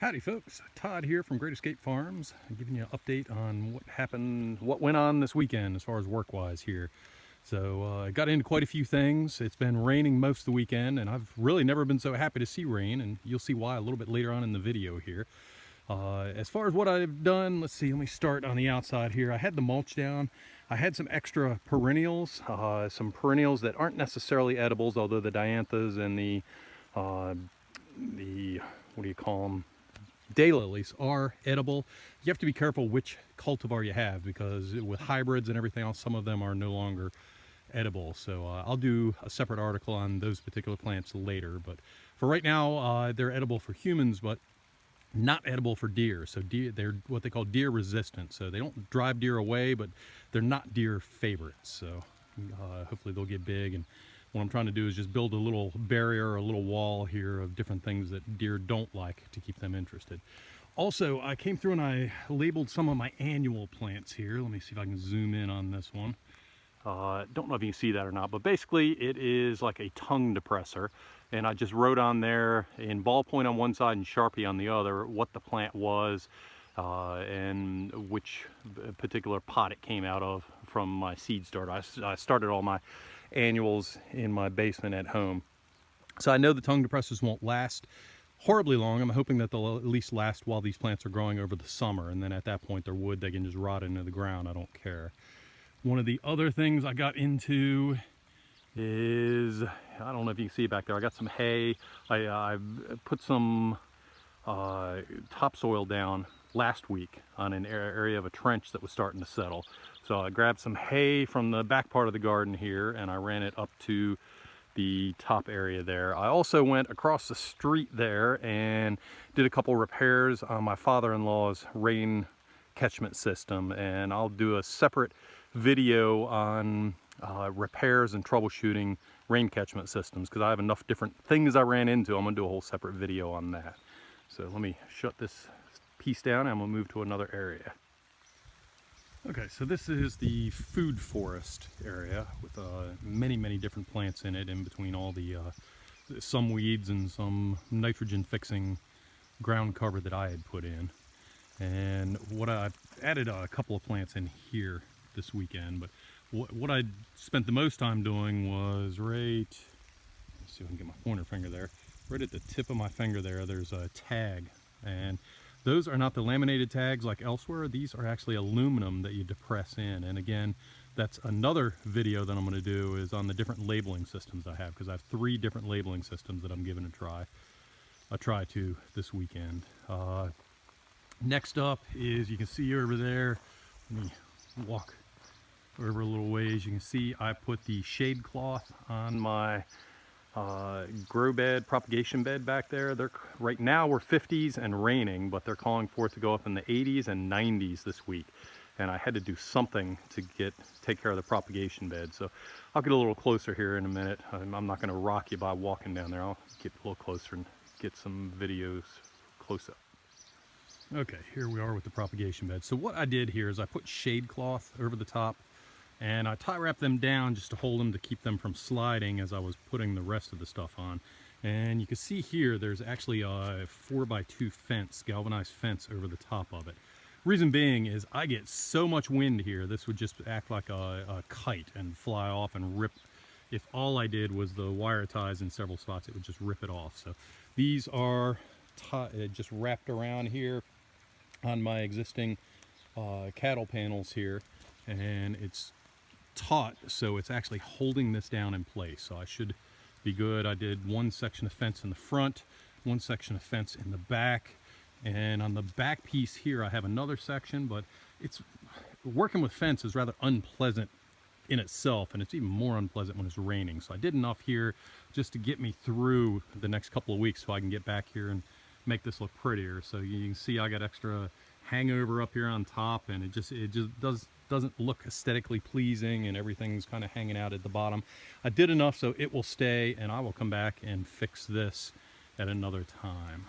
Howdy folks, Todd here from Great Escape Farms, giving you an update on what went on this weekend as far as work-wise here. So I got into quite a few things. It's been raining most of the weekend, and I've really never been so happy to see rain, and you'll see why a little bit later on in the video here. As far as what I've done, let's see, let me start on the outside here. I had the mulch down. I had some extra perennials, some perennials that aren't necessarily edibles, although the dianthus and the what do you call them? Daylilies are edible. You have to be careful which cultivar you have, because with hybrids and everything else, some of them are no longer edible. So I'll do a separate article on those particular plants later. But for right now, they're edible for humans, but not edible for deer. So they're what they call deer resistant. So they don't drive deer away, but they're not deer favorites. So hopefully they'll get big. And what I'm trying to do is just build a little barrier, a little wall here of different things that deer don't like to keep them interested. Also, I came through and I labeled some of my annual plants here. Let me see if I can zoom in on this one. Don't know if you can see that or not, but basically it is like a tongue depressor. And I just wrote on there in ballpoint on one side and Sharpie on the other what the plant was and which particular pot it came out of from my seed starter. I started all my annuals in my basement at home. So I know the tongue depressors won't last horribly long. I'm hoping that they'll at least last while these plants are growing over the summer, and then at that point they're wood, they can just rot into the ground. I don't care. One of the other things I got into is, I don't know if you can see it back there, I got some hay. I put some topsoil down last week on an area of a trench that was starting to settle. So I grabbed some hay from the back part of the garden here and I ran it up to the top area there. I also went across the street there and did a couple repairs on my father-in-law's rain catchment system, and I'll do a separate video on repairs and troubleshooting rain catchment systems, because I have enough different things I ran into. I'm gonna do a whole separate video on that. So let me shut this piece down and I'm gonna move to another area. Okay, so this is the food forest area with many different plants in it, in between all the some weeds and some nitrogen fixing ground cover that I had put in. And what I added a couple of plants in here this weekend, but what I spent the most time doing was right, let's see if I can get my pointer finger there, right at the tip of my finger there, there's a tag, and those are not the laminated tags like elsewhere. These are actually aluminum that you depress in. And again, that's another video that I'm going to do, is on the different labeling systems I have, because I have 3 different labeling systems that I'm giving a try to this weekend. Next up is, you can see over there, let me walk over a little ways, you can see I put the shade cloth on my grow bed, propagation bed back there. They're right now we're 50s and raining, but they're calling for it to go up in the 80s and 90s this week. And I had to do something to take care of the propagation bed. So I'll get a little closer here in a minute. I'm not going to rock you by walking down there. I'll get a little closer and get some videos close up. Okay, here we are with the propagation bed. So what I did here is I put shade cloth over the top, and I tie wrapped them down just to hold them, to keep them from sliding as I was putting the rest of the stuff on. And you can see here there's actually a 4x2 fence, galvanized fence over the top of it. Reason being is I get so much wind here, this would just act like a kite and fly off and rip. If all I did was the wire ties in several spots, it would just rip it off. So these are just wrapped around here on my existing cattle panels here, and it's taut, so it's actually holding this down in place. So I should be good. I did one section of fence in the front, one section of fence in the back, and on the back piece here I have another section. But it's working with fence is rather unpleasant in itself, and it's even more unpleasant when it's raining. So I did enough here just to get me through the next couple of weeks, so I can get back here and make this look prettier. So you can see I got extra hangover up here on top, and it just doesn't look aesthetically pleasing, and everything's kind of hanging out at the bottom. I did enough so it will stay, and I will come back and fix this at another time.